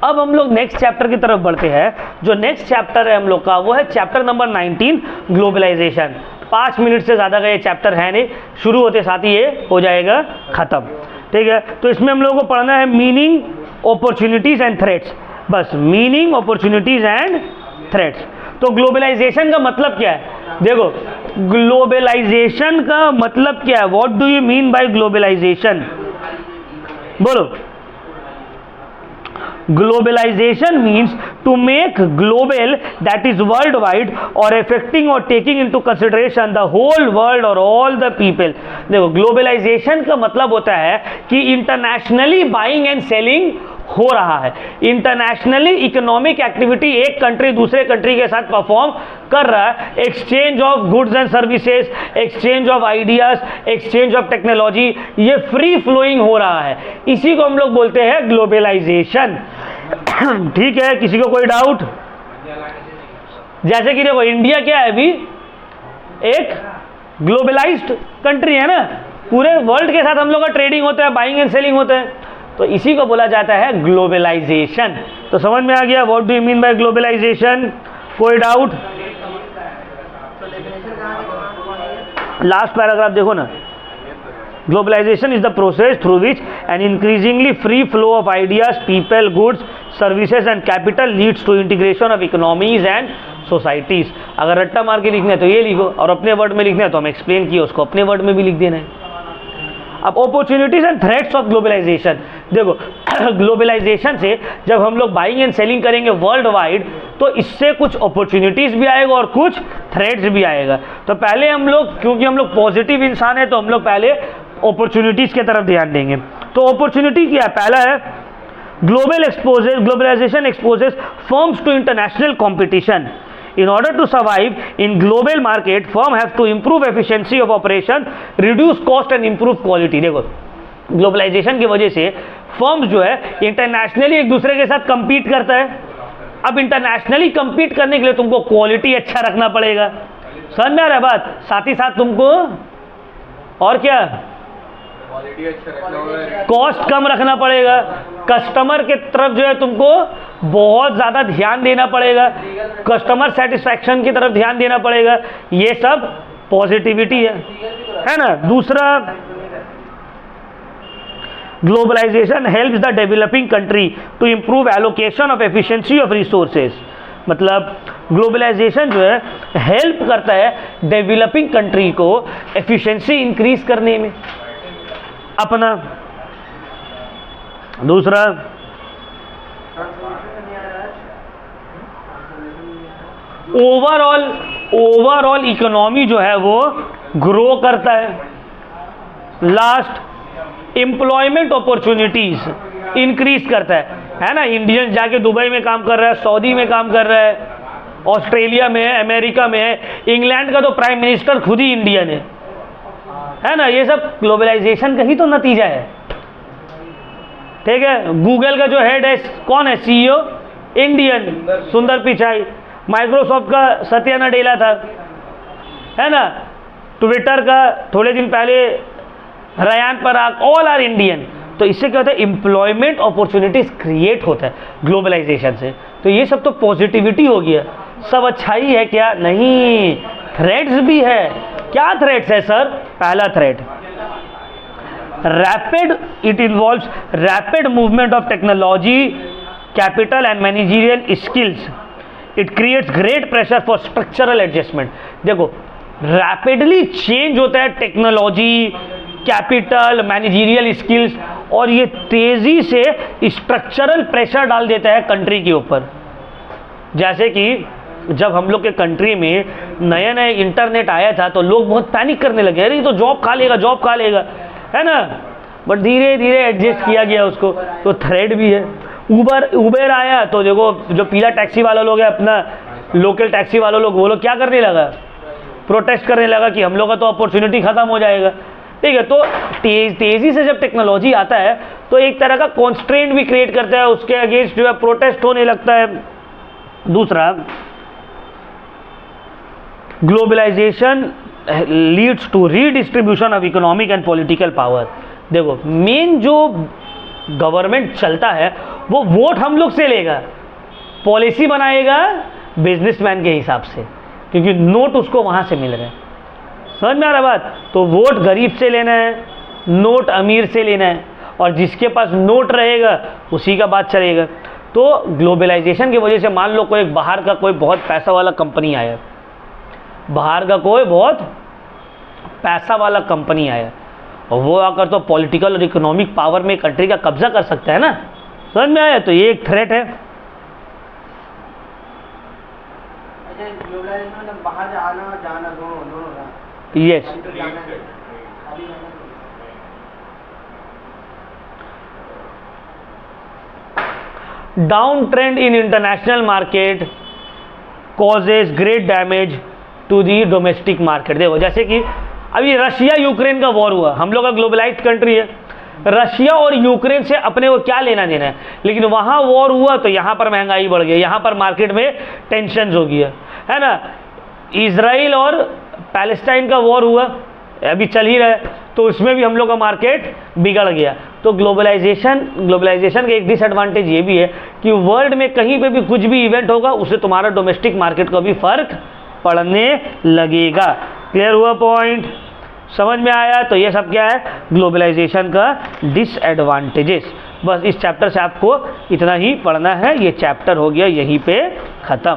अब हम लोग नेक्स्ट चैप्टर की तरफ बढ़ते हैं। जो नेक्स्ट चैप्टर है हम लोग का वो है चैप्टर नंबर 19 ग्लोबलाइजेशन। 5 मिनट से ज़्यादा का ये चैप्टर है नहीं, शुरू होते साथ ही ये हो जाएगा ख़त्म। ठीक है, तो इसमें हम लोगों को पढ़ना है मीनिंग, अपॉर्चुनिटीज़ एंड थ्रेट्स। बस मीनिंग, अपॉर्चुनिटीज़ एंड थ्रेट्स। तो ग्लोबलाइजेशन का मतलब क्या है? देखो, ग्लोबलाइजेशन का मतलब क्या है? What do you mean by globalization? बोलो। Globalization means to make global, that is worldwide, or affecting or taking into consideration the whole world or all the people। देखो, ग्लोबलाइजेशन का मतलब होता है कि इंटरनेशनली बाइंग एंड सेलिंग हो रहा है। इंटरनेशनली इकोनॉमिक एक्टिविटी एक कंट्री दूसरे कंट्री के साथ परफॉर्म कर रहा है। Exchange of goods and services, exchange of ideas, exchange of technology, ये फ्री फ्लोइंग हो रहा है। इसी को हम लोग बोलते हैं ग्लोबलाइजेशन। ठीक है, किसी को कोई डाउट? जैसे कि देखो, इंडिया क्या है अभी? एक ग्लोबलाइज्ड कंट्री है ना, पूरे वर्ल्ड के साथ हम लोग का ट्रेडिंग होता है, बाइंग एंड सेलिंग होता है, तो इसी को बोला जाता है ग्लोबलाइजेशन। तो समझ में आ गया what do you mean by globalization? कोई डाउट? लास्ट पैराग्राफ देखो ना। Globalization is the process through which an increasingly free flow of ideas, people, goods, services and capital leads to integration of economies and societies. अगर रट्टा मार के लिखना है तो ये लिखो, और अपने वर्ड में लिखना है तो हम एक्सप्लेन किए उसको अपने वर्ड में भी लिख देना है। अब opportunities and threats of globalization. देखो, ग्लोबलाइजेशन से जब हम लोग बाइंग एंड सेलिंग करेंगे वर्ल्ड वाइड, तो इससे कुछ अपॉर्चुनिटीज भी आएगा और कुछ थ्रेट्स भी आएगा। तो पहले हम लोग, क्योंकि हम लोग पॉजिटिव इंसान है, तो हम लोग पहले अपॉर्चुनिटीज की तरफ ध्यान देंगे। तो अपॉर्चुनिटी क्या है? पहला है globalization exposes firms to international competition. In order to survive in global market, firm have to improve efficiency of operation, reduce cost and improve quality। देखो, ग्लोबलाइजेशन की वजह से फर्म्स जो है इंटरनेशनली एक दूसरे के साथ compete करता है। अब इंटरनेशनली compete करने के लिए तुमको क्वालिटी अच्छा रखना पड़ेगा। समझ में आ रहा है बात? साथ ही साथ तुमको और क्या, कॉस्ट कम रखना पड़ेगा। कस्टमर के तरफ जो है तुमको बहुत ज़्यादा ध्यान देना पड़ेगा, कस्टमर सेटिस्फैक्शन की तरफ ध्यान देना पड़ेगा। ये सब पॉजिटिविटी है ना। दूसरा, globalization helps the developing country to improve allocation of efficiency of resources. मतलब ग्लोबलाइजेशन जो है हेल्प करता है डेवलपिंग कंट्री को एफिशिएंसी इंक्रीज करने में अपना। दूसरा, ओवरऑल इकोनॉमी जो है वो ग्रो करता है। लास्ट, एम्प्लॉयमेंट अपॉर्चुनिटीज इंक्रीज करता है ना। इंडियन जाके दुबई में काम कर रहा है, सऊदी में काम कर रहा है, ऑस्ट्रेलिया में है, अमेरिका में है, इंग्लैंड का तो प्राइम मिनिस्टर खुद ही इंडियन है ना। ये सब ग्लोबलाइजेशन का ही तो नतीजा है। ठीक है, गूगल का जो हेड है कौन है? सीईओ इंडियन, सुंदर पिचाई। माइक्रोसॉफ्ट का सत्या नडेला था, है ना। ट्विटर का थोड़े दिन पहले Ryan Parag, all are Indian. तो इससे क्या होता है? एम्प्लॉयमेंट अपॉर्चुनिटीज क्रिएट होता है ग्लोबलाइजेशन से। तो ये सब तो पॉजिटिविटी हो गया, सब अच्छाई है क्या? नहीं, थ्रेट्स भी है। क्या थ्रेट्स है सर? पहला threat rapid, it involves rapid movement of technology, capital and managerial skills. It creates great pressure for structural adjustment. देखो, रैपिडली चेंज होता है टेक्नोलॉजी, कैपिटल, मैनेजरियल स्किल्स, और ये तेजी से स्ट्रक्चरल प्रेशर डाल देता है कंट्री के ऊपर। जैसे कि जब हम लोग के कंट्री में नया नया इंटरनेट आया था तो लोग बहुत पैनिक करने लगे, अरे ये तो जॉब खा लेगा, जॉब खा लेगा, है ना। बट धीरे धीरे एडजस्ट किया गया उसको। तो थ्रेड भी है। उबर आया तो देखो, जो पीला टैक्सी वाला लोग है, अपना लोकल टैक्सी वाला लोग, वो लोग क्या करने लगा? प्रोटेस्ट करने लगा कि हम लोग का तो अपॉर्चुनिटी खत्म हो जाएगा। ठीक है, तो तेजी से जब टेक्नोलॉजी आता है तो एक तरह का कॉन्स्ट्रेंट भी क्रिएट करता है, उसके अगेंस्ट जो है प्रोटेस्ट होने लगता है। दूसरा, globalization leads to redistribution of economic and political power. देखो, मेन जो गवर्नमेंट चलता है वो वोट हम लोग से लेगा, पॉलिसी बनाएगा बिजनेसमैन के हिसाब से, क्योंकि नोट उसको वहाँ से मिल रहे हैं। समझ में आ रहा बात? तो वोट गरीब से लेना है, नोट अमीर से लेना है, और जिसके पास नोट रहेगा उसी का बात चलेगा। तो ग्लोबलाइजेशन की वजह से मान लो कोई बाहर का कोई बहुत पैसा वाला कंपनी आया, बाहर का कोई बहुत पैसा वाला कंपनी आया, और वो आकर तो पॉलिटिकल और इकोनॉमिक पावर में कंट्री का कब्जा कर सकता है ना। समझ में आया? तो ये एक थ्रेट है। बाहर आना जाना दोनों yes, down trend in international market causes great damage to the domestic market. देखो जैसे कि अभी रशिया यूक्रेन का वॉर हुआ, हम लोग का ग्लोबलाइज्ड कंट्री है, रशिया और यूक्रेन से अपने को क्या लेना देना है, लेकिन वहाँ वॉर हुआ तो यहाँ पर महंगाई बढ़ गई, यहाँ पर मार्केट में टेंशन हो गया, है ना। इजराइल और पैलेस्टाइन का वॉर हुआ, अभी चल ही रहा है, तो उसमें भी हम लोग का मार्केट बिगड़ गया। तो ग्लोबलाइजेशन का एक डिसएडवांटेज ये भी है कि वर्ल्ड में कहीं पे भी कुछ भी इवेंट होगा उससे तुम्हारा डोमेस्टिक मार्केट को भी फर्क पड़ने लगेगा। क्लियर हुआ पॉइंट? समझ में आया? तो ये सब क्या है, ग्लोबलाइजेशन का डिसएडवांटेजेस। बस इस चैप्टर से आपको इतना ही पढ़ना है, ये चैप्टर हो गया यहीं पे ख़त्म।